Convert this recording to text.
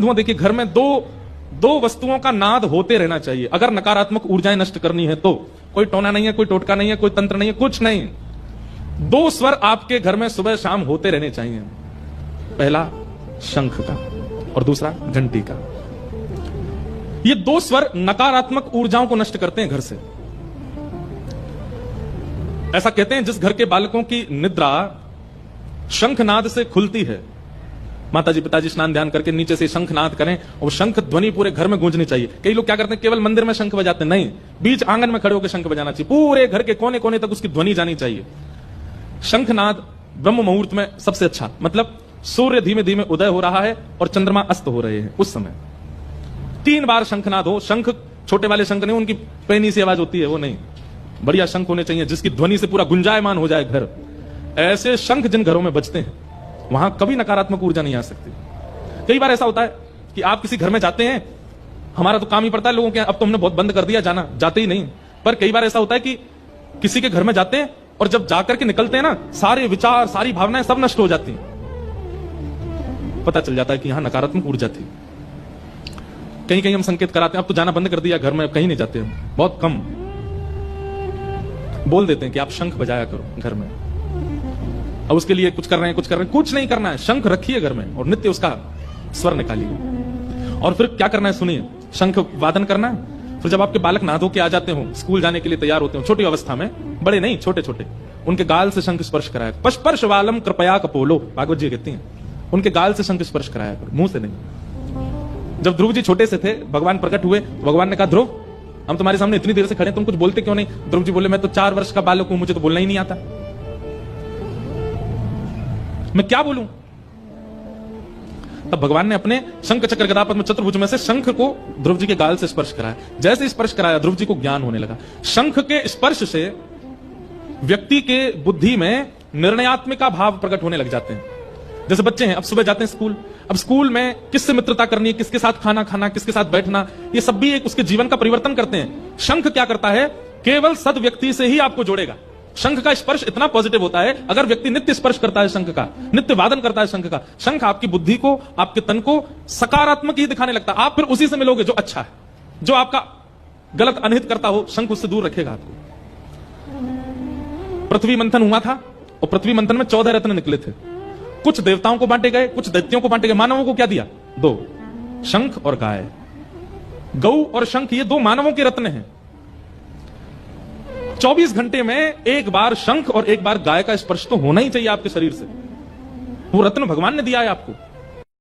धुआं देखिए, घर में दो वस्तुओं का नाद होते रहना चाहिए। अगर नकारात्मक ऊर्जाएं नष्ट करनी है तो कोई टोना नहीं है, कोई टोटका नहीं है, कोई तंत्र नहीं है, कुछ नहीं। दो स्वर आपके घर में सुबह शाम होते रहने चाहिए। पहला शंख का और दूसरा घंटी का। ये दो स्वर नकारात्मक ऊर्जाओं को नष्ट करते हैं घर से। ऐसा कहते हैं जिस घर के बालकों की निद्रा शंखनाद से खुलती है, माताजी पिताजी स्नान ध्यान करके नीचे से शंखनाद करें और शंख ध्वनि पूरे घर में गूंजनी चाहिए। कई लोग क्या करते हैं, केवल मंदिर में शंख बजाते हैं, नहीं, बीच आंगन में खड़े होकर शंख बजाना चाहिए। पूरे घर के कोने कोने तक उसकी ध्वनि जानी चाहिए। शंखनाद ब्रह्म मुहूर्त में सबसे अच्छा, मतलब सूर्य धीमे धीमे उदय हो रहा है और चंद्रमा अस्त हो रहे हैं उस समय 3 बार शंखनाद हो। शंख छोटे वाले शंख नहीं, उनकी पैनी सी आवाज होती है, वो नहीं, बढ़िया शंख होने चाहिए जिसकी ध्वनि से पूरा गुंजायमान हो जाए घर। ऐसे शंख जिन घरों में बजते हैं वहां कभी नकारात्मक ऊर्जा नहीं आ सकती। कई बार ऐसा होता है कि आप किसी घर में जाते हैं, हमारा तो काम ही पड़ता है लोगों के, अब तो हमने बहुत बंद कर दिया जाना, जाते ही नहीं। पर कई बार ऐसा होता है कि किसी के घर में जाते हैं और जब जाकर के निकलते हैं ना, सारे विचार सारी भावनाएं सब नष्ट हो जाती हैं। पता चल जाता है कि यहां नकारात्मक ऊर्जा थी। कहीं कहीं हम संकेत कराते हैं, अब तो जाना बंद कर दिया घर में, कहीं नहीं जाते हम, बहुत कम बोल देते हैं कि आप शंख बजाया करो घर में। अब उसके लिए कुछ कर रहे हैं, कुछ नहीं करना है, शंख रखिए घर में और नित्य उसका स्वर निकालिए। और फिर क्या करना है सुनिए, शंख वादन करना है। फिर जब आपके बालक नहा धो के आ जाते हो, स्कूल जाने के लिए तैयार होते हो, छोटी अवस्था में, बड़े नहीं छोटे छोटे, उनके गाल से शंख स्पर्श कराया। पस्पर्श वालम कृपया कपोलो, भागवत जी कहती हैं, उनके गाल से शंख स्पर्श कराया करो, मुंह से नहीं। जब ध्रुव जी छोटे से थे, भगवान प्रकट हुए, भगवान ने कहा ध्रुव हम तुम्हारे सामने इतनी देर से खड़े, तुम कुछ बोलते क्यों नहीं? ध्रुव जी बोले मैं तो 4 वर्ष का बालक हूं, मुझे तो बोलना ही नहीं आता, मैं क्या बोलूं? तब भगवान ने अपने शंख चक्र गदा पद्म चतुर्भुज में से शंख को ध्रुव जी के गाल से स्पर्श कराया। जैसे स्पर्श कराया ध्रुव जी को ज्ञान होने लगा। शंख के स्पर्श से व्यक्ति के बुद्धि में निर्णयात्मिका भाव प्रकट होने लग जाते हैं। जैसे बच्चे हैं, अब सुबह जाते हैं स्कूल, अब स्कूल में किससे मित्रता करनी है, किसके साथ खाना खाना, किसके साथ बैठना, ये सब भी एक उसके जीवन का परिवर्तन करते हैं। शंख क्या करता है, केवल सद व्यक्ति से ही आपको जोड़ेगा। शंख का स्पर्श इतना पॉजिटिव होता है, अगर व्यक्ति नित्य स्पर्श करता है शंख का, नित्य वादन करता है शंख का, शंख आपकी बुद्धि को, आपके तन को सकारात्मक ही दिखाने लगता है। आप फिर उसी से मिलोगे जो अच्छा है, जो आपका गलत अनहित करता हो, शंख उससे दूर रखेगा आपको। पृथ्वी मंथन हुआ था और पृथ्वी मंथन में 14 रत्न निकले थे। कुछ देवताओं को बांटे गए, कुछ दैत्यों को बांटे गए। मानवों को क्या दिया? 2, शंख और गाय। गौ और शंख ये 2 मानवों के रत्न हैं। 24 घंटे में एक बार शंख और एक बार गाय का स्पर्श तो होना ही चाहिए आपके शरीर से। वो रत्न भगवान ने दिया है आपको।